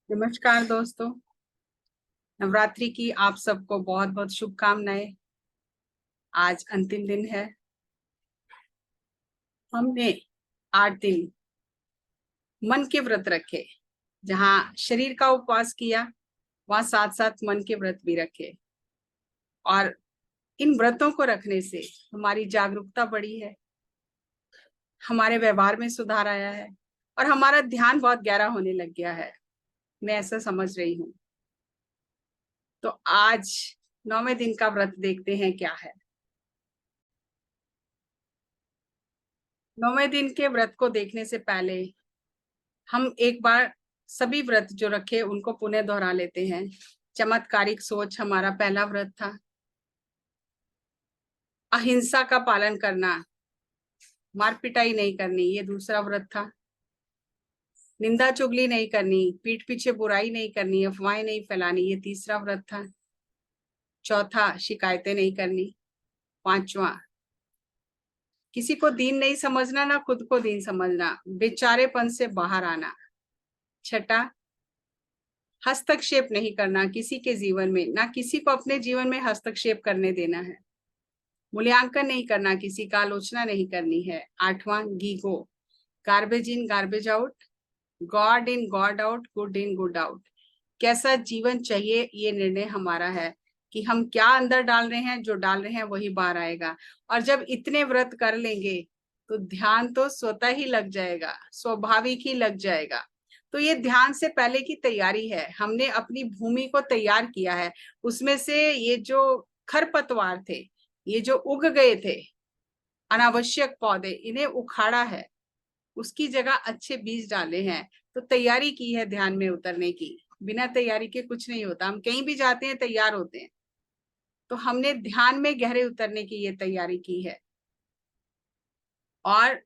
नमस्कार दोस्तों। नवरात्रि की आप सबको बहुत बहुत शुभकामनाएं। आज अंतिम दिन है। हमने 8 दिन मन के व्रत रखे। जहां शरीर का उपवास किया, वहां साथ साथ मन के व्रत भी रखे। और इन व्रतों को रखने से हमारी जागरूकता बढ़ी है, हमारे व्यवहार में सुधार आया है और हमारा ध्यान बहुत गहरा होने लग गया है। मैं ऐसा समझ रही हूँ। तो आज 9वें दिन का व्रत देखते हैं क्या है। 9वें दिन के व्रत को देखने से पहले हम एक बार सभी व्रत जो रखे उनको पुनः दोहरा लेते हैं। चमत्कारिक सोच हमारा पहला व्रत था। अहिंसा का पालन करना, मार पिटाई नहीं करनी, ये दूसरा व्रत था। निंदा चुगली नहीं करनी, पीठ पीछे बुराई नहीं करनी, अफवाहें नहीं फैलानी, ये तीसरा व्रत था। चौथा, शिकायतें नहीं करनी। पांचवा, किसी को दीन नहीं समझना, ना खुद को दीन समझना, बेचारेपन से बाहर आना। छठा, हस्तक्षेप नहीं करना किसी के जीवन में, ना किसी को अपने जीवन में हस्तक्षेप करने देना है। मूल्यांकन नहीं करना, किसी का आलोचना नहीं करनी है। आठवां, GIGO, garbage in garbage out, God in God out, good in good out. कैसा जीवन चाहिए, ये निर्णय हमारा है कि हम क्या अंदर डाल रहे हैं। जो डाल रहे हैं वही बाहर आएगा। और जब इतने व्रत कर लेंगे तो ध्यान तो स्वतः ही लग जाएगा, स्वाभाविक ही लग जाएगा। तो ये ध्यान से पहले की तैयारी है। हमने अपनी भूमि को तैयार किया है। उसमें से ये जो खरपतवार थे, ये जो उग गए थे अनावश्यक पौधे, इन्हें उखाड़ा है, उसकी जगह अच्छे बीज डाले हैं। तो तैयारी की है ध्यान में उतरने की। बिना तैयारी के कुछ नहीं होता। हम कहीं भी जाते हैं तैयार होते हैं। तो हमने ध्यान में गहरे उतरने की ये तैयारी की है। और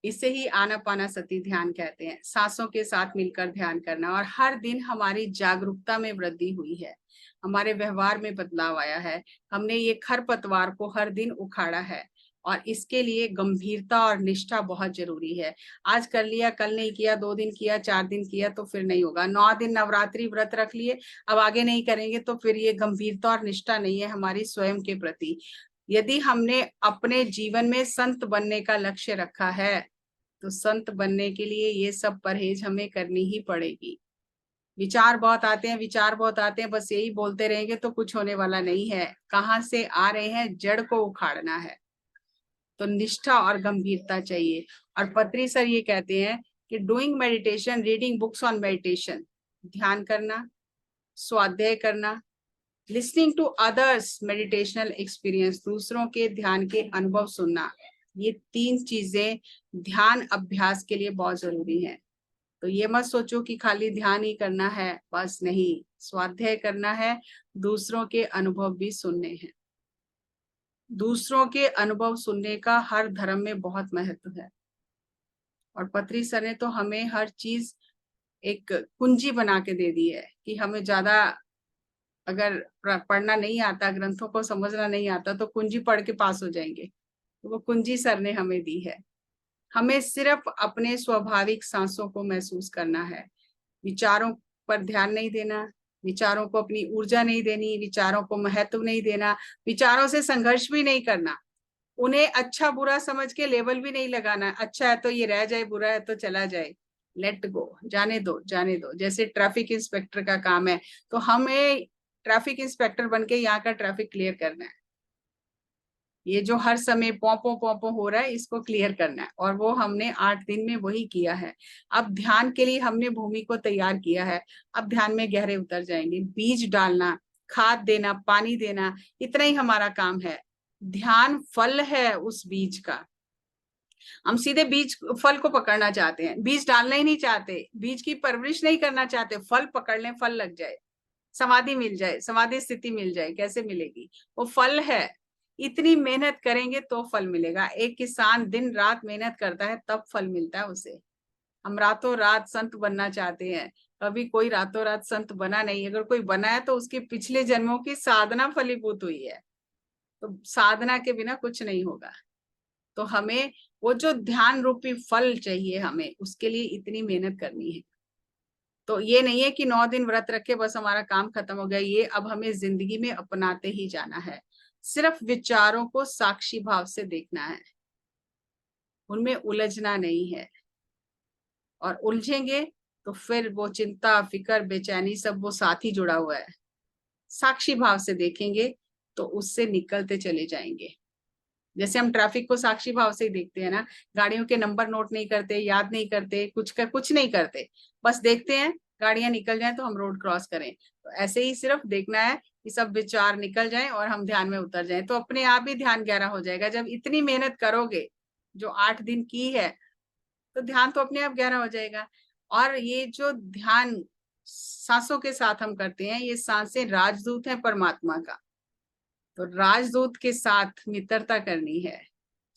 इसे ही आनापानासति ध्यान कहते हैं। सांसों के साथ मिलकर ध्यान करना। और हर दिन हमारी जागरूकता में वृद्धि हुई है, हमारे व्यवहार में बदलाव आया है। हमने ये खरपतवार को हर दिन उखाड़ा है और इसके लिए गंभीरता और निष्ठा बहुत जरूरी है। आज कर लिया, कल नहीं किया, 2 दिन किया, 4 दिन किया तो फिर नहीं होगा। 9 दिन नवरात्रि व्रत रख लिए, अब आगे नहीं करेंगे तो फिर ये गंभीरता और निष्ठा नहीं है हमारी स्वयं के प्रति। यदि हमने अपने जीवन में संत बनने का लक्ष्य रखा है तो संत बनने के लिए ये सब परहेज हमें करनी ही पड़ेगी। विचार बहुत आते हैं, विचार बहुत आते हैं, बस यही बोलते रहेंगे तो कुछ होने वाला नहीं है। कहाँ से आ रहे हैं, जड़ को उखाड़ना है। तो निष्ठा और गंभीरता चाहिए। और पत्री सर ये कहते हैं कि doing meditation, reading books on meditation, ध्यान करना, स्वाध्याय करना, listening to others meditational experience, दूसरों के ध्यान के अनुभव सुनना, ये 3 चीजें ध्यान अभ्यास के लिए बहुत जरूरी है। तो ये मत सोचो कि खाली ध्यान ही करना है, बस नहीं, स्वाध्याय करना है, दूसरों के अनुभव भी सुनने हैं। दूसरों के अनुभव सुनने का हर धर्म में बहुत महत्व है। और पत्री सर ने तो हमें हर चीज एक कुंजी बना के दे दी है कि हमें ज्यादा अगर पढ़ना नहीं आता, ग्रंथों को समझना नहीं आता, तो कुंजी पढ़ के पास हो जाएंगे। तो वो कुंजी सर ने हमें दी है। हमें सिर्फ अपने स्वाभाविक सांसों को महसूस करना है। विचारों पर ध्यान नहीं देना, विचारों को अपनी ऊर्जा नहीं देनी, विचारों को महत्व नहीं देना, विचारों से संघर्ष भी नहीं करना, उन्हें अच्छा बुरा समझ के लेबल भी नहीं लगाना। अच्छा है तो ये रह जाए, बुरा है तो चला जाए, लेट गो, जाने दो जाने दो। जैसे ट्रैफिक इंस्पेक्टर का काम है, तो हमें ट्रैफिक इंस्पेक्टर बन के यहाँ का ट्रैफिक क्लियर करना है। ये जो हर समय पौपो पौपो हो रहा है, इसको क्लियर करना है। और वो हमने 8 दिन में वही किया है। अब ध्यान के लिए हमने भूमि को तैयार किया है। अब ध्यान में गहरे उतर जाएंगे। बीज डालना, खाद देना, पानी देना, इतना ही हमारा काम है। ध्यान फल है उस बीज का। हम सीधे बीज फल को पकड़ना चाहते हैं, बीज डालना ही नहीं चाहते, बीज की परवरिश नहीं करना चाहते। फल पकड़ लें, फल लग जाए, समाधि मिल जाए, समाधि स्थिति मिल जाए, कैसे मिलेगी? वो फल है। इतनी मेहनत करेंगे तो फल मिलेगा। एक किसान दिन रात मेहनत करता है तब फल मिलता है उसे। हम रातों रात संत बनना चाहते हैं, कभी कोई रातों रात संत बना नहीं। अगर कोई बना है तो उसके पिछले जन्मों की साधना फलीभूत हुई है। तो साधना के बिना कुछ नहीं होगा। तो हमें वो जो ध्यान रूपी फल चाहिए, हमें उसके लिए इतनी मेहनत करनी है। तो ये नहीं है कि 9 दिन व्रत रखे बस हमारा काम खत्म हो गया, ये अब हमें जिंदगी में अपनाते ही जाना है। सिर्फ विचारों को साक्षी भाव से देखना है, उनमें उलझना नहीं है। और उलझेंगे तो फिर वो चिंता, फिक्र, बेचैनी सब वो साथ ही जुड़ा हुआ है। साक्षी भाव से देखेंगे तो उससे निकलते चले जाएंगे। जैसे हम ट्रैफिक को साक्षी भाव से ही देखते हैं ना, गाड़ियों के नंबर नोट नहीं करते, याद नहीं करते, कुछ नहीं करते, बस देखते हैं गाड़ियां निकल जाएं तो हम रोड क्रॉस करें। तो ऐसे ही सिर्फ देखना है कि सब विचार निकल जाएं और हम ध्यान में उतर जाएं, तो अपने आप ही ध्यान गहरा हो जाएगा। जब इतनी मेहनत करोगे जो 8 दिन की है, तो ध्यान तो अपने आप गहरा हो जाएगा। और ये जो ध्यान सांसों के साथ हम करते हैं, ये सांसें राजदूत हैं परमात्मा का। तो राजदूत के साथ मित्रता करनी है,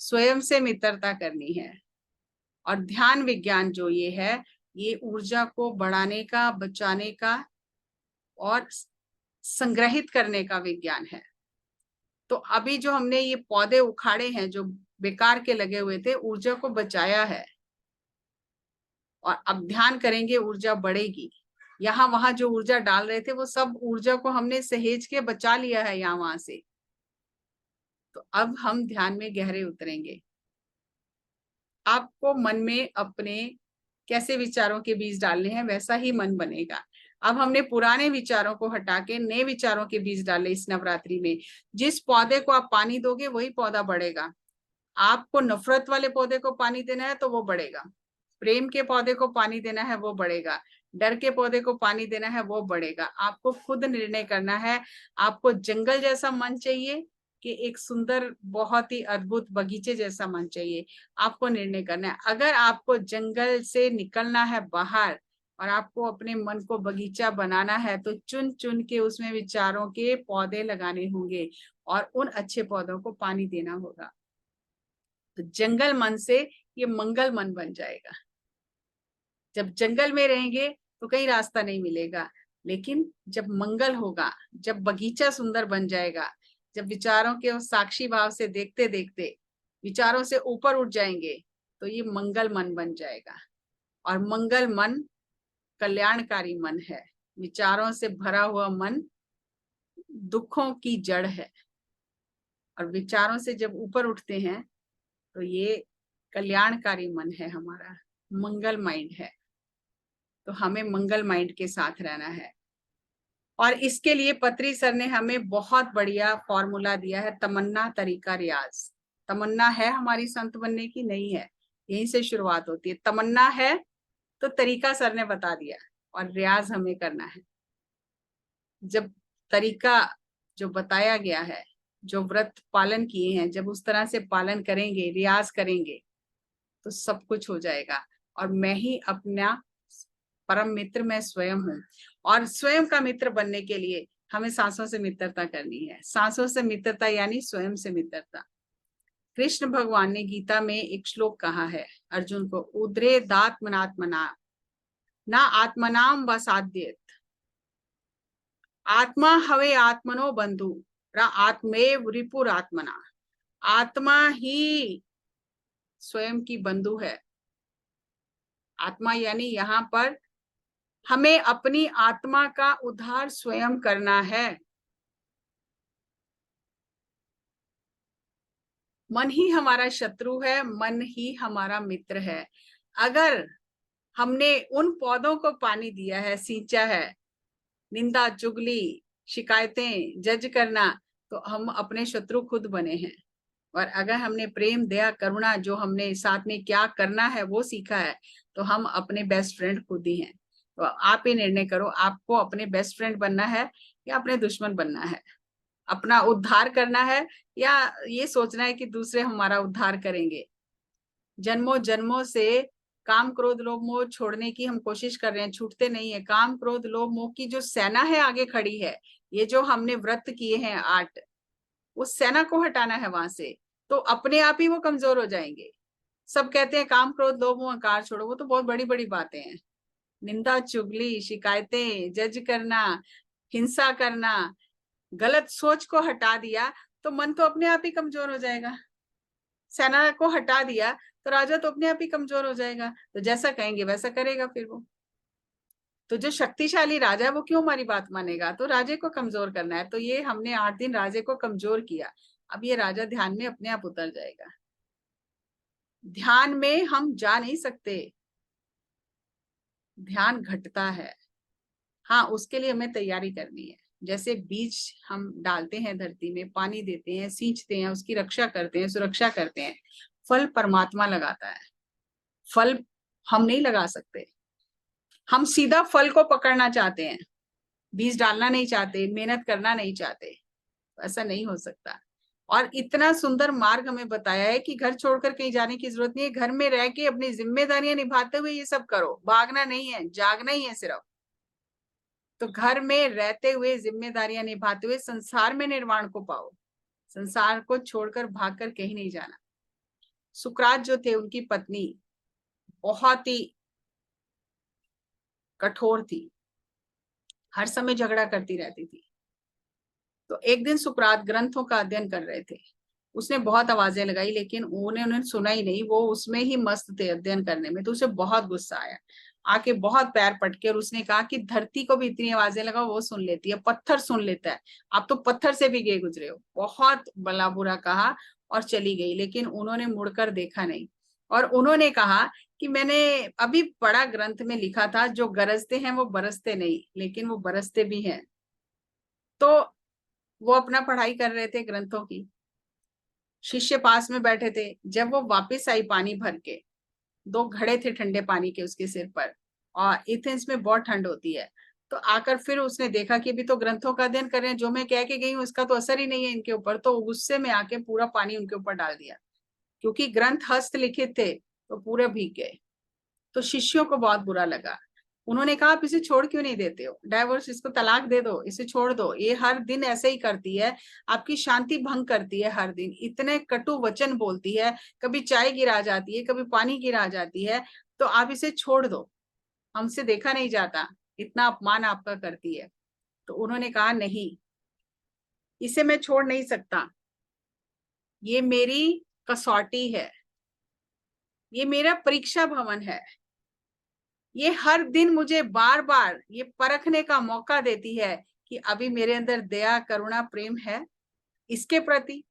स्वयं से मित्रता करनी है। और ध्यान विज्ञान जो ये है, ये ऊर्जा को बढ़ाने का, बचाने का और संग्रहित करने का विज्ञान है। तो अभी जो हमने ये पौधे उखाड़े हैं जो बेकार के लगे हुए थे, ऊर्जा को बचाया है, और अब ध्यान करेंगे ऊर्जा बढ़ेगी। यहाँ वहां जो ऊर्जा डाल रहे थे वो सब ऊर्जा को हमने सहेज के बचा लिया है यहाँ वहां से। तो अब हम ध्यान में गहरे उतरेंगे। आपको मन में अपने कैसे विचारों के बीज डालने हैं, वैसा ही मन बनेगा। अब हमने पुराने विचारों को हटा के नए विचारों के बीज डाले इस नवरात्रि में। जिस पौधे को आप पानी दोगे वही पौधा बढ़ेगा। आपको नफरत वाले पौधे को पानी देना है तो वो बढ़ेगा, प्रेम के पौधे को पानी देना है वो बढ़ेगा, डर के पौधे को पानी देना है वो बढ़ेगा। आपको खुद निर्णय करना है। आपको जंगल जैसा मन चाहिए कि एक सुंदर बहुत ही अद्भुत बगीचे जैसा मन चाहिए, आपको निर्णय करना है। अगर आपको जंगल से निकलना है बाहर और आपको अपने मन को बगीचा बनाना है, तो चुन चुन के उसमें विचारों के पौधे लगाने होंगे और उन अच्छे पौधों को पानी देना होगा। तो जंगल मन से ये मंगल मन बन जाएगा। जब जंगल में रहेंगे तो कहीं रास्ता नहीं मिलेगा, लेकिन जब मंगल होगा, जब बगीचा सुंदर बन जाएगा, जब विचारों के उस साक्षी भाव से देखते देखते विचारों से ऊपर उठ जाएंगे, तो ये मंगल मन बन जाएगा। और मंगल मन कल्याणकारी मन है। विचारों से भरा हुआ मन दुखों की जड़ है, और विचारों से जब ऊपर उठते हैं तो ये कल्याणकारी मन है, हमारा मंगल माइंड है। तो हमें मंगल माइंड के साथ रहना है। और इसके लिए पत्री सर ने हमें बहुत बढ़िया फॉर्मूला दिया है, तमन्ना तरीका रियाज। तमन्ना है हमारी संत बनने की, नहीं है, यहीं से शुरुआत होती है। तमन्ना है तो तरीका सर ने बता दिया, और रियाज हमें करना है। जब तरीका जो बताया गया है, जो व्रत पालन किए हैं, जब उस तरह से पालन करेंगे, रियाज करेंगे, तो सब कुछ हो जाएगा। और मैं ही अपना परम मित्र मैं स्वयं हूँ। और स्वयं का मित्र बनने के लिए हमें सांसों से मित्रता करनी है। सांसों से मित्रता यानी स्वयं से मित्रता। कृष्ण भगवान ने गीता में एक श्लोक कहा है अर्जुन को, उद्रे दात्मनात्मना ना आत्मनाम वसाद्येत, आत्मा हवे आत्मनो बंधु आत्मेव रिपुर आत्मना। आत्मा ही स्वयं की बंधु है। आत्मा यानी यहाँ पर हमें अपनी आत्मा का उद्धार स्वयं करना है। मन ही हमारा शत्रु है, मन ही हमारा मित्र है। अगर हमने उन पौधों को पानी दिया है, सींचा है, निंदा, चुगली, शिकायतें, जज करना, तो हम अपने शत्रु खुद बने हैं। और अगर हमने प्रेम, दया, करुणा, जो हमने साथ में क्या करना है वो सीखा है, तो हम अपने बेस्ट फ्रेंड खुद ही हैं। तो आप ही निर्णय करो, आपको अपने बेस्ट फ्रेंड बनना है या अपने दुश्मन बनना है, अपना उद्धार करना है या ये सोचना है कि दूसरे हमारा उद्धार करेंगे। जन्मों जन्मों से काम, क्रोध, लोभ, मोह छोड़ने की हम कोशिश कर रहे हैं, छूटते नहीं है। काम, क्रोध, लोभ, मोह की जो सेना है आगे खड़ी है, ये जो हमने व्रत किए हैं 8, उस सेना को हटाना है वहां से, तो अपने आप ही वो कमजोर हो जाएंगे। सब कहते हैं काम, क्रोध, लोभ, मोह, अहंकार छोड़ो, वो तो बहुत बड़ी बड़ी बातें हैं। निंदा, चुगली, शिकायतें, जज करना, हिंसा करना, गलत सोच को हटा दिया तो मन तो अपने आप ही कमजोर हो जाएगा। सेना को हटा दिया तो राजा तो अपने आप ही कमजोर हो जाएगा। तो जैसा कहेंगे वैसा करेगा फिर वो। तो जो शक्तिशाली राजा है वो क्यों हमारी बात मानेगा? तो राजे को कमजोर करना है। तो ये हमने 8 दिन राजे को कमजोर किया। अब ये राजा ध्यान में अपने आप उतर जाएगा। ध्यान में हम जा नहीं सकते, ध्यान घटता है। हाँ, उसके लिए हमें तैयारी करनी है। जैसे बीज हम डालते हैं धरती में, पानी देते हैं, सींचते हैं, उसकी रक्षा करते हैं, सुरक्षा करते हैं। फल परमात्मा लगाता है, फल हम नहीं लगा सकते। हम सीधा फल को पकड़ना चाहते हैं, बीज डालना नहीं चाहते, मेहनत करना नहीं चाहते। ऐसा नहीं हो सकता। और इतना सुंदर मार्ग हमें बताया है कि घर छोड़कर कहीं जाने की जरूरत नहीं है। घर में रह के अपनी जिम्मेदारियां निभाते हुए ये सब करो। भागना नहीं है, जागना ही है सिर्फ। तो घर में रहते हुए जिम्मेदारियां निभाते हुए संसार में निर्वाण को पाओ। संसार को छोड़कर भागकर कहीं नहीं जाना। सुकरात जो थे, उनकी पत्नी बहुत ही कठोर थी, हर समय झगड़ा करती रहती थी। तो एक दिन सुकरात ग्रंथों का अध्ययन कर रहे थे। उसने बहुत आवाजें लगाई, लेकिन उन्हें सुना ही नहीं। वो उसमें ही मस्त थे अध्ययन करने में। तो उसे बहुत गुस्सा आया, आके बहुत पैर पटके और उसने कहा कि धरती को भी इतनी आवाजें लगाओ, वो सुन लेती है, पत्थर सुन लेता है, आप तो पत्थर से भी गए गुजरे हो। बहुत भला बुरा कहा और चली गई। लेकिन उन्होंने मुड़कर देखा नहीं। और उन्होंने कहा कि मैंने अभी पढ़ा, ग्रंथ में लिखा था, जो गरजते हैं वो बरसते नहीं, लेकिन वो बरसते भी हैं। तो वो अपना पढ़ाई कर रहे थे ग्रंथों की, शिष्य पास में बैठे थे। जब वो वापस आई पानी भर के, 2 घड़े थे ठंडे पानी के उसके सिर पर, और एथेंस में बहुत ठंड होती है। तो आकर फिर उसने देखा कि अभी तो ग्रंथों का अध्ययन कर रहे हैं, जो मैं कह के गई हूँ उसका तो असर ही नहीं है इनके ऊपर। तो गुस्से में आके पूरा पानी उनके ऊपर डाल दिया, क्योंकि ग्रंथ हस्तलिखित थे तो पूरे भीग गए। तो शिष्यों को बहुत बुरा लगा। उन्होंने कहा, आप इसे छोड़ क्यों नहीं देते हो? डाइवोर्स, इसको तलाक दे दो, इसे छोड़ दो, ये हर दिन ऐसे ही करती है, आपकी शांति भंग करती है, हर दिन इतने कटु वचन बोलती है, कभी चाय गिरा जाती है, कभी पानी गिरा जाती है, तो आप इसे छोड़ दो, हमसे देखा नहीं जाता, इतना अपमान आपका करती है। तो उन्होंने कहा, नहीं, इसे मैं छोड़ नहीं सकता, ये मेरी कसौटी है, ये मेरा परीक्षा भवन है, ये हर दिन मुझे बार बार ये परखने का मौका देती है कि अभी मेरे अंदर दया, करुणा, प्रेम है इसके प्रति,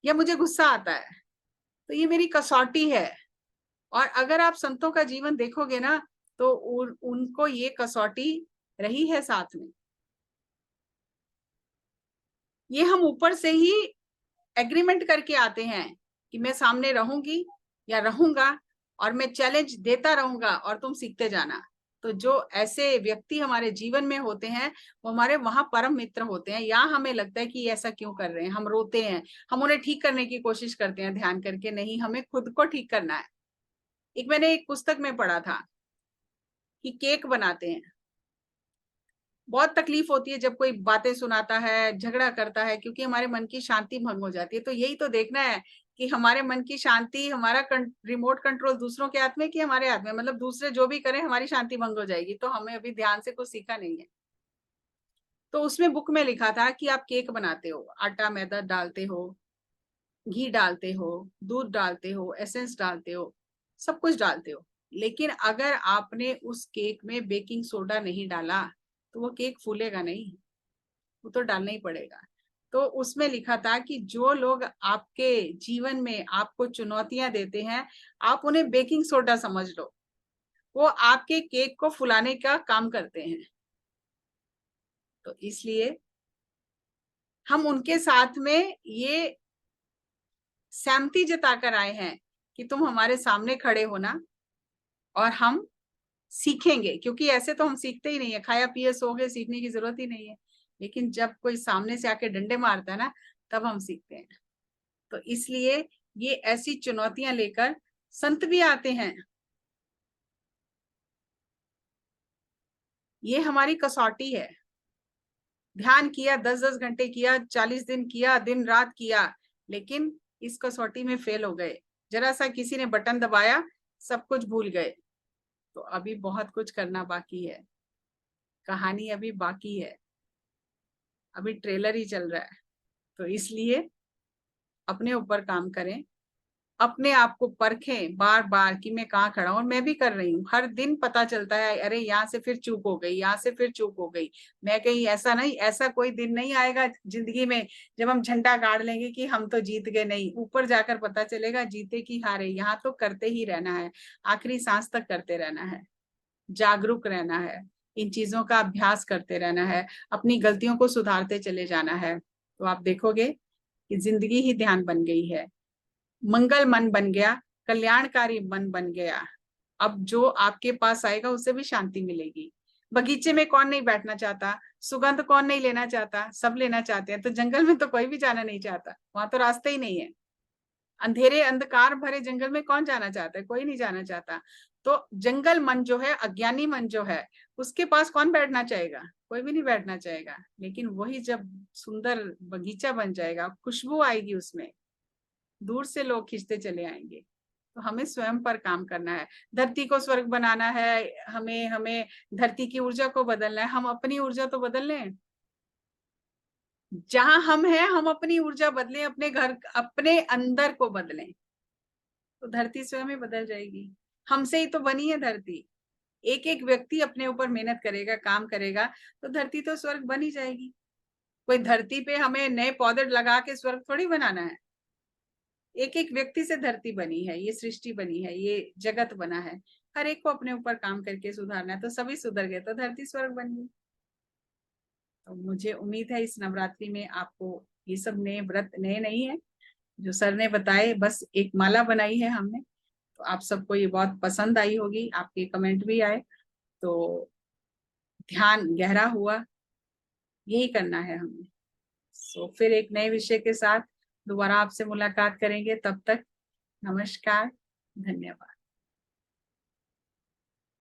या मुझे गुस्सा आता है। तो ये मेरी कसौटी है। और अगर आप संतों का जीवन देखोगे ना, तो उनको ये कसौटी रही है साथ में। ये हम ऊपर से ही एग्रीमेंट करके आते हैं कि मैं सामने रहूंगी या रहूंगा, और मैं चैलेंज देता रहूंगा और तुम सीखते जाना। तो जो ऐसे व्यक्ति हमारे जीवन में होते हैं, वो हमारे वहां परम मित्र होते हैं। यहाँ हमें लगता है कि ऐसा क्यों कर रहे हैं, हम रोते हैं, हम उन्हें ठीक करने की कोशिश करते हैं ध्यान करके। नहीं, हमें खुद को ठीक करना है। मैंने एक पुस्तक में पढ़ा था कि केक बनाते हैं, बहुत तकलीफ होती है जब कोई बातें सुनाता है, झगड़ा करता है, क्योंकि हमारे मन की शांति भंग हो जाती है। तो यही तो देखना है कि हमारे मन की शांति, हमारा रिमोट कंट्रोल दूसरों के हाथ में कि हमारे हाथ में। मतलब दूसरे जो भी करें, हमारी शांति भंग हो जाएगी। तो हमें अभी ध्यान से कुछ सीखा नहीं है। तो उसमें बुक में लिखा था कि आप केक बनाते हो, आटा मैदा डालते हो, घी डालते हो, दूध डालते हो, एसेंस डालते हो, सब कुछ डालते हो, लेकिन अगर आपने उस केक में बेकिंग सोडा नहीं डाला तो वो केक फूलेगा नहीं, वो तो डालना ही पड़ेगा। तो उसमें लिखा था कि जो लोग आपके जीवन में आपको चुनौतियां देते हैं, आप उन्हें बेकिंग सोडा समझ लो, वो आपके केक को फुलाने का काम करते हैं। तो इसलिए हम उनके साथ में ये सहमति जताकर आए हैं कि तुम हमारे सामने खड़े होना और हम सीखेंगे, क्योंकि ऐसे तो हम सीखते ही नहीं है, खाया पिए सो गए, सीखने की जरूरत ही नहीं है। लेकिन जब कोई सामने से आके डंडे मारता है ना, तब हम सीखते हैं। तो इसलिए ये ऐसी चुनौतियां लेकर संत भी आते हैं। ये हमारी कसौटी है। ध्यान किया, 10-10 घंटे किया, 40 दिन किया, दिन रात किया, लेकिन इस कसौटी में फेल हो गए। जरा सा किसी ने बटन दबाया, सब कुछ भूल गए। तो अभी बहुत कुछ करना बाकी है, कहानी अभी बाकी है, अभी ट्रेलर ही चल रहा है। तो इसलिए अपने ऊपर काम करें, अपने आप को परखें बार बार कि मैं कहाँ खड़ा हूँ। और मैं भी कर रही हूँ, हर दिन पता चलता है अरे यहाँ से फिर चूक हो गई, यहाँ से फिर चूक हो गई। मैं कहीं ऐसा नहीं, ऐसा कोई दिन नहीं आएगा जिंदगी में जब हम झंडा गाड़ लेंगे कि हम तो जीत गए। नहीं, ऊपर जाकर पता चलेगा जीते कि हारे। यहाँ तो करते ही रहना है, आखिरी सांस तक करते रहना है, जागरूक रहना है, इन चीजों का अभ्यास करते रहना है, अपनी गलतियों को सुधारते चले जाना है। तो आप देखोगे कि जिंदगी ही ध्यान बन गई है, मंगल मन बन गया, कल्याणकारी मन बन गया। अब जो आपके पास आएगा उससे भी शांति मिलेगी। बगीचे में कौन नहीं बैठना चाहता, सुगंध कौन नहीं लेना चाहता, सब लेना चाहते हैं। तो जंगल में तो कोई भी जाना नहीं चाहता, वहां तो रास्ते ही नहीं है। अंधेरे अंधकार भरे जंगल में कौन जाना चाहता है, कोई नहीं जाना चाहता। तो जंगल मन जो है, अज्ञानी मन जो है, उसके पास कौन बैठना चाहेगा, कोई भी नहीं बैठना चाहेगा। लेकिन वही जब सुंदर बगीचा बन जाएगा, खुशबू आएगी उसमें, दूर से लोग खींचते चले आएंगे। तो हमें स्वयं पर काम करना है, धरती को स्वर्ग बनाना है, हमें हमें धरती की ऊर्जा को बदलना है। हम अपनी ऊर्जा तो बदल लें, जहां हम हैं हम अपनी ऊर्जा बदलें, अपने घर, अपने अंदर को बदलें, तो धरती स्वयं ही बदल जाएगी। हमसे ही तो बनी है धरती। एक एक व्यक्ति अपने ऊपर मेहनत करेगा, काम करेगा, तो धरती तो स्वर्ग बन ही जाएगी। कोई धरती पे हमें नए पौधे लगा के स्वर्ग थोड़ी बनाना है। एक एक व्यक्ति से धरती बनी है, ये सृष्टि बनी है, ये जगत बना है। हर एक को अपने ऊपर काम करके सुधारना है, तो सभी सुधर गए तो धरती स्वर्ग बन गई। तो मुझे उम्मीद है इस नवरात्रि में आपको ये सब नए व्रत नए नहीं है, जो सर ने बताए, बस एक माला बनाई है हमने, तो आप सबको ये बहुत पसंद आई होगी, आपके कमेंट भी आए, तो ध्यान गहरा हुआ, यही करना है हमें। सो फिर एक नए विषय के साथ दोबारा आपसे मुलाकात करेंगे, तब तक नमस्कार, धन्यवाद।